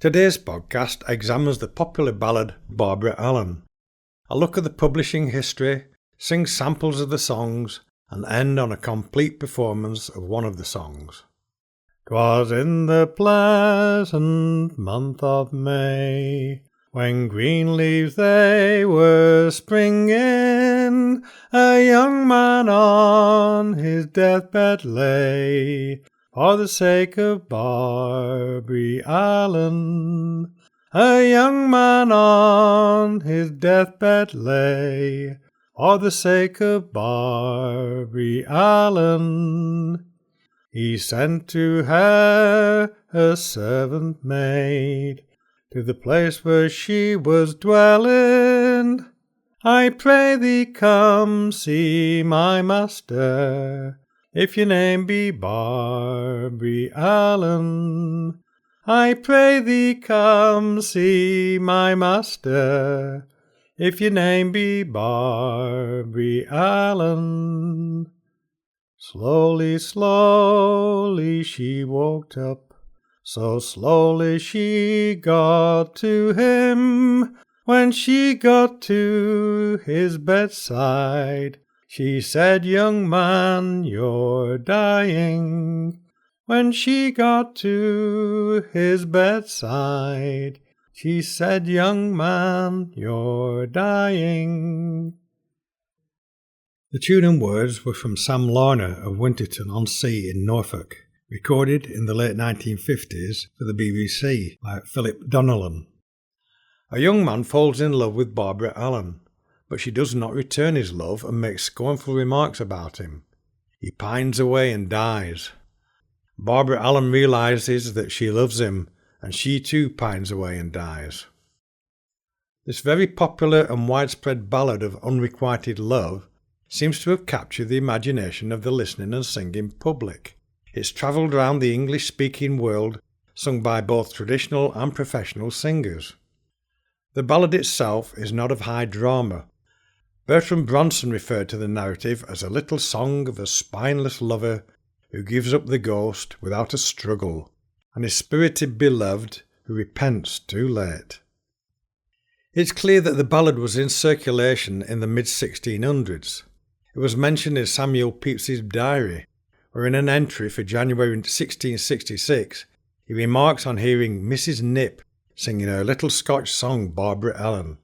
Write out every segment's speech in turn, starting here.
Today's podcast examines the popular ballad Barbara Allen. I'll look at the publishing history, sing samples of the songs, and end on a complete performance of one of the songs. 'Twas in the pleasant month of May, when green leaves they were springing, a young man on his deathbed lay, for the sake of Barbara Allen. A young man on his deathbed lay, for the sake of Barbara Allen. He sent to her a servant maid, to the place where she was dwelling. I pray thee come see my master, if your name be Barbara Allen. I pray thee come see my master, if your name be Barbara Allen. Slowly, slowly she walked up, so slowly she got to him. When she got to his bedside, she said, "Young man, you're dying." When she got to his bedside, she said, "Young man, you're dying." The tune and words were from Sam Lorna of Winterton-on-Sea in Norfolk, recorded in the late 1950s for the BBC by Philip Donnellan. A young man falls in love with Barbara Allen, but she does not return his love and makes scornful remarks about him. He pines away and dies. Barbara Allen realizes that she loves him, and she too pines away and dies. This very popular and widespread ballad of unrequited love seems to have captured the imagination of the listening and singing public. It's travelled round the English-speaking world, sung by both traditional and professional singers. The ballad itself is not of high drama. Bertrand Bronson referred to the narrative as a little song of a spineless lover who gives up the ghost without a struggle, and his spirited beloved who repents too late. It's clear that the ballad was in circulation in the mid-1600s. It was mentioned in Samuel Pepys's diary, where in an entry for January 1666 he remarks on hearing Mrs. Knipp singing her little Scotch song Barbara Allen.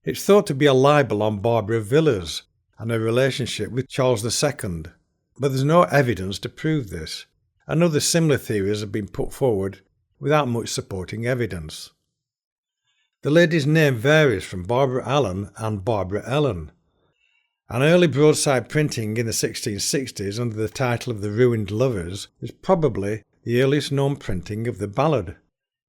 It's thought to be a libel on Barbara Villiers and her relationship with Charles II, but there's no evidence to prove this, and other similar theories have been put forward without much supporting evidence. The lady's name varies from Barbara Allen and Barbara Ellen. An early broadside printing in the 1660s under the title of The Ruined Lovers is probably the earliest known printing of the ballad.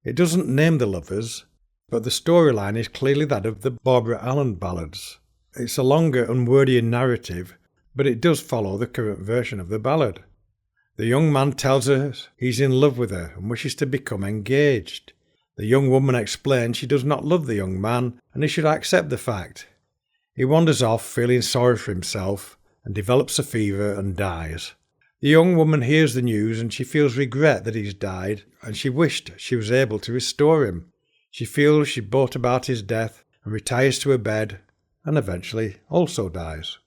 It doesn't name the lovers, but the storyline is clearly that of the Barbara Allen ballads. It's a longer and wordier narrative, but it does follow the current version of the ballad. The young man tells her he's in love with her and wishes to become engaged. The young woman explains she does not love the young man and he should accept the fact. He wanders off feeling sorry for himself and develops a fever and dies. The young woman hears the news and she feels regret that he's died, and she wished she was able to restore him. She feels she brought about his death and retires to her bed and eventually also dies.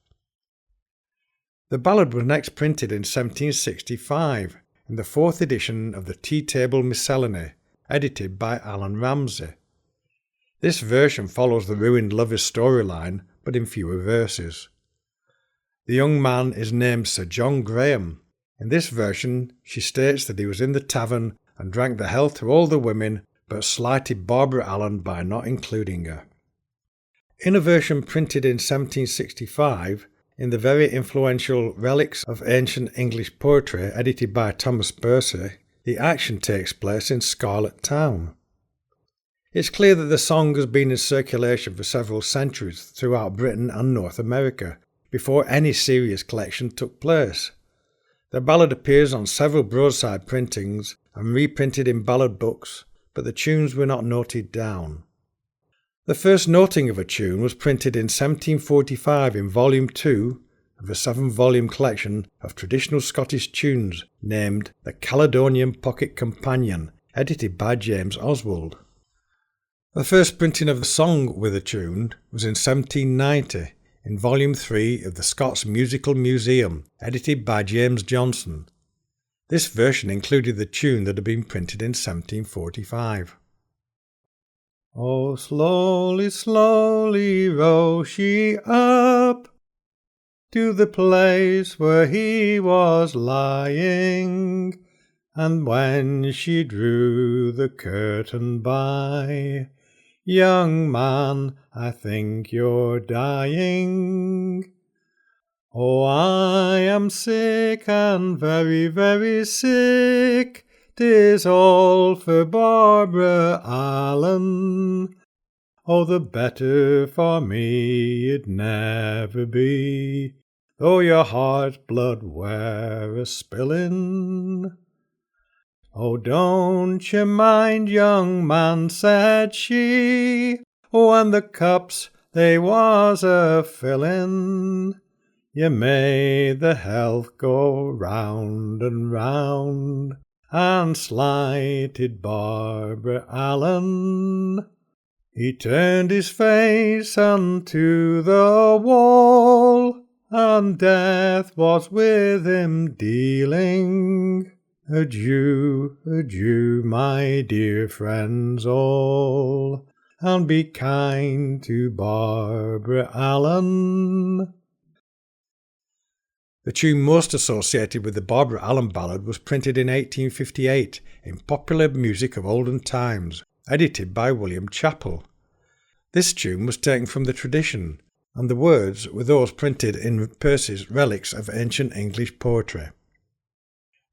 The ballad was next printed in 1765 in the fourth edition of the Tea Table Miscellany, edited by Alan Ramsay. This version follows the ruined lover's storyline, but in fewer verses. The young man is named Sir John Graham. In this version, she states that he was in the tavern and drank the health to all the women, but slighted Barbara Allen by not including her. In a version printed in 1765, in the very influential Relics of Ancient English Poetry, edited by Thomas Percy, the action takes place in Scarlet Town. It's clear that the song has been in circulation for several centuries throughout Britain and North America, before any serious collection took place. The ballad appears on several broadside printings and reprinted in ballad books, but the tunes were not noted down. The first noting of a tune was printed in 1745 in Volume 2 of a 7-volume collection of traditional Scottish tunes named The Caledonian Pocket Companion, edited by James Oswald. The first printing of the song with a tune was in 1790 in Volume 3 of the Scots Musical Museum, edited by James Johnson. This version included the tune that had been printed in 1745. Oh, slowly, slowly rose she up to the place where he was lying, and when she drew the curtain by, young man, I think you're dying. Oh, I am sick and very, very sick, 'tis all for Barbara Allen. Oh, the better for me it'd never be, though your heart's blood were a-spillin'. Oh, don't you mind, young man, said she, when the cups they was a-fillin'. You made the health go round and round, and slighted Barbara Allen. He turned his face unto the wall, and death was with him dealing. Adieu, adieu, my dear friends all, and be kind to Barbara Allen. The tune most associated with the Barbara Allen ballad was printed in 1858 in Popular Music of Olden Times, edited by William Chappell. This tune was taken from the tradition, and the words were those printed in Percy's Relics of Ancient English Poetry.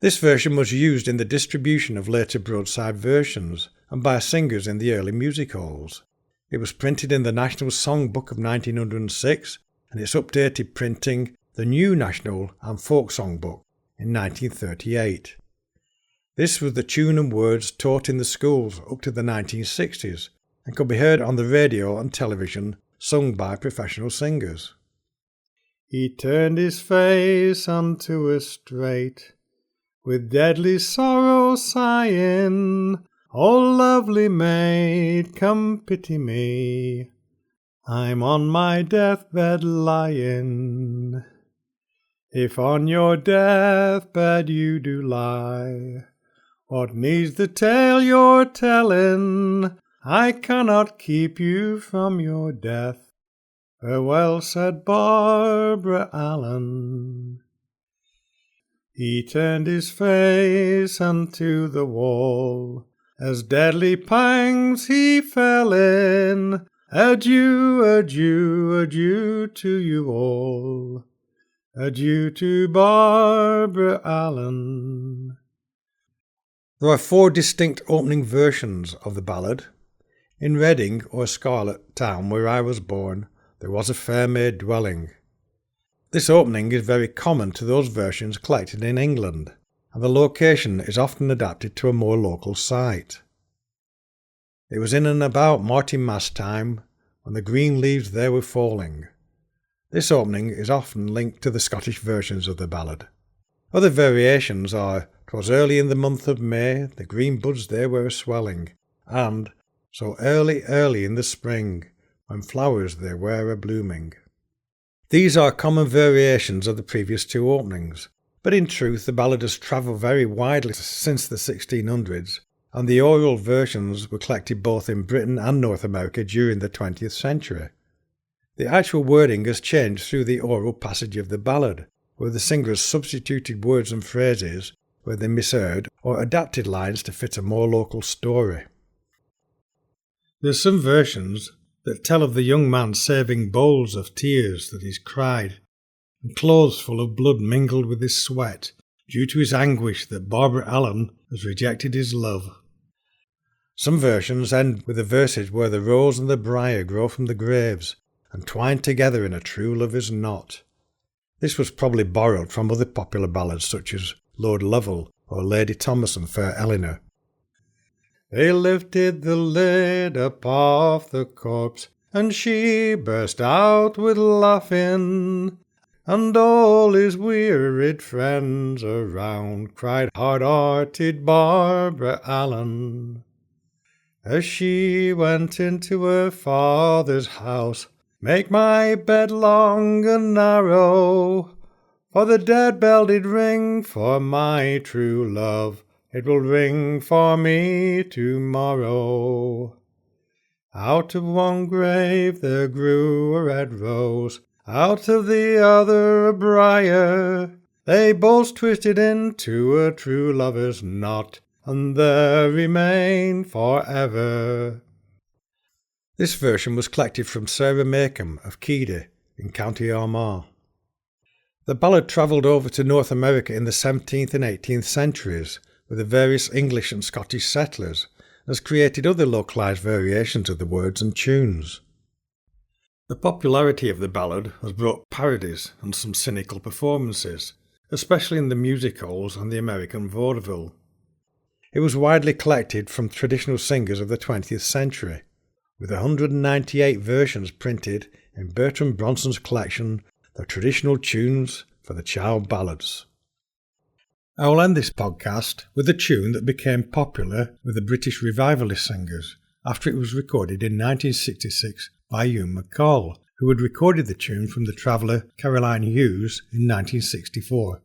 This version was used in the distribution of later broadside versions and by singers in the early music halls. It was printed in the National Song Book of 1906 and its updated printing, the New National and Folk Song Book, in 1938. This was the tune and words taught in the schools up to the 1960s and could be heard on the radio and television sung by professional singers. He turned his face unto us straight, with deadly sorrow sighing, O lovely maid, come pity me, I'm on my deathbed lying. If on your deathbed you do lie, what needs the tale you're telling? I cannot keep you from your death. Farewell, said Barbara Allen. He turned his face unto the wall, as deadly pangs he fell in. Adieu, adieu, adieu to you all. Adieu to Barbara Allen. There are 4 distinct opening versions of the ballad. In Reading, or Scarlet Town, where I was born, there was a fair maid dwelling. This opening is very common to those versions collected in England, and the location is often adapted to a more local site. It was in and about Martinmas time, when the green leaves there were falling. This opening is often linked to the Scottish versions of the ballad. Other variations are, 'Twas early in the month of May, the green buds there were swelling, and so early, early in the spring, when flowers there were a-blooming. These are common variations of the previous 2 openings, but in truth the ballad has travelled very widely since the 1600s, and the oral versions were collected both in Britain and North America during the 20th century. The actual wording has changed through the oral passage of the ballad, where the singers substituted words and phrases where they misheard or adapted lines to fit a more local story. There are some versions that tell of the young man saving bowls of tears that he's cried, and clothes full of blood mingled with his sweat, due to his anguish that Barbara Allen has rejected his love. Some versions end with the verses where the rose and the briar grow from the graves, and twine together in a true lover's knot. This was probably borrowed from other popular ballads such as Lord Lovell or Lady Thomas and Fair Eleanor. They lifted the lid up off the corpse, and she burst out with laughing. and all his wearied friends around cried hard-hearted Barbara Allen. As she went into her father's house, "Make my bed long and narrow, for the dead bell did ring for my true love, it will ring for me tomorrow." Out of one grave there grew a red rose, out of the other a briar. They both twisted into a true lover's knot, and there remain for ever. This version was collected from Sarah Makeham of Keady in County Armagh. The ballad travelled over to North America in the 17th and 18th centuries with the various English and Scottish settlers, and has created other localised variations of the words and tunes. The popularity of the ballad has brought parodies and some cynical performances, especially in the music halls and the American vaudeville. It was widely collected from traditional singers of the 20th century, with 198 versions printed in Bertram Bronson's collection, The Traditional Tunes for the Child Ballads. I will end this podcast with a tune that became popular with the British revivalist singers after it was recorded in 1966 by Ewan MacColl, who had recorded the tune from the traveller Caroline Hughes in 1964.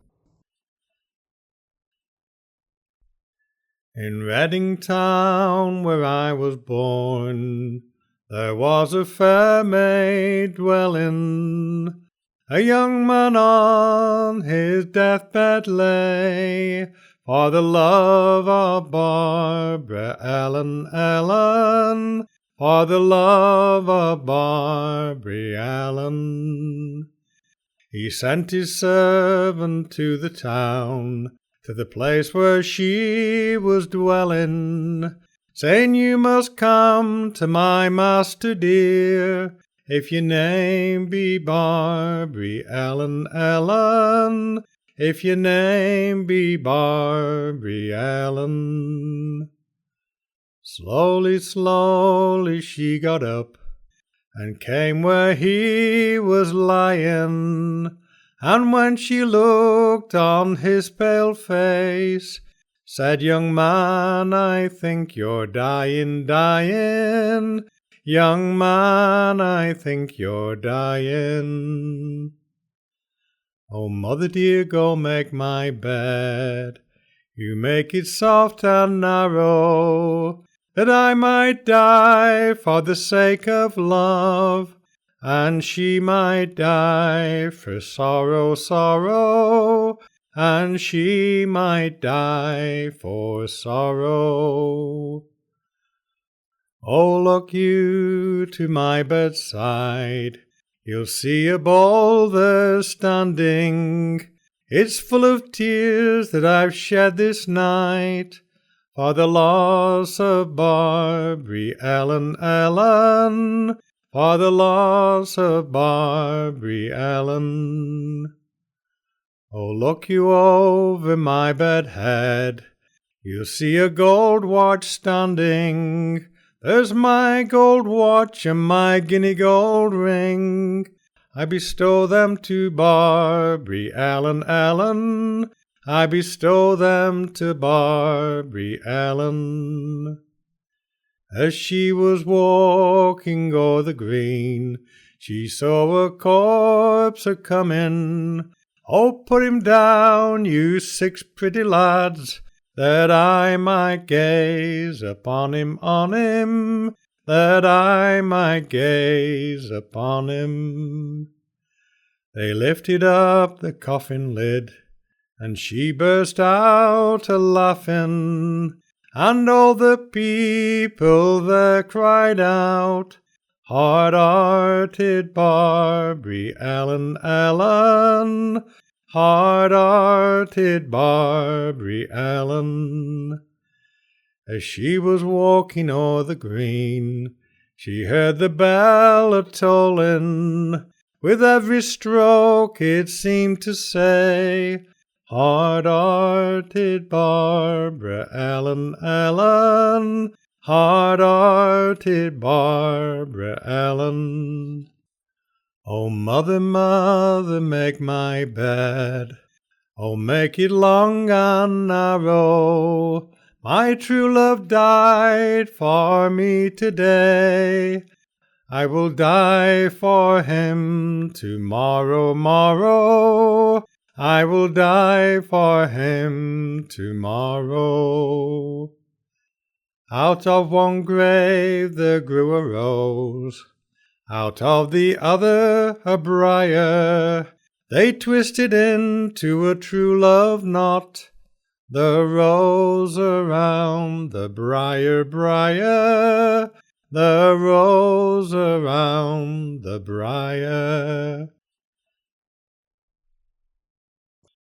In Reading town, where I was born, there was a fair maid dwelling. A young man on his deathbed lay, for the love of Barbara Ellen, for the love of Barbara Allen. He sent his servant to the town, to the place where she was dwelling, saying, "You must come to my master dear, if your name be Barbary Ellen, if your name be Barbary Ellen." Slowly, slowly she got up, and came where he was lying, and when she looked on his pale face, said, "Young man, I think you're dying. Young man, I think you're dying. Oh, mother dear, go make my bed. You make it soft and narrow, that I might die for the sake of love, and she might die for sorrow, and she might die for sorrow. Oh, look you to my bedside, you'll see a bowl there standing. It's full of tears that I've shed this night, for the loss of Barbary Ellen, for the loss of Barbary Ellen. Oh, look you over my bed head, you'll see a gold watch standing. There's my gold watch and my guinea gold ring. I bestow them to Barbary Ellen, I bestow them to Barbary Ellen. As she was walking o'er the green, she saw a corpse a-comin'. Oh, put him down, you 6 pretty lads, that I might gaze upon him, that I might gaze upon him. They lifted up the coffin lid, and she burst out a-laughing, and all the people there cried out, "Hard-hearted Barbary Ellen, hard-hearted Barbary Ellen." As she was walking o'er the green, she heard the bell a-tolling. With every stroke it seemed to say, "Hard-hearted Barbara Ellen, hard-hearted Barbara Ellen." O mother, mother, make my bed. Oh, make it long and narrow. My true love died for me today. I will die for him tomorrow, morrow. I will die for him tomorrow. Out of one grave there grew a rose, out of the other a briar. They twisted into a true love knot, the rose around the briar, briar, the rose around the briar.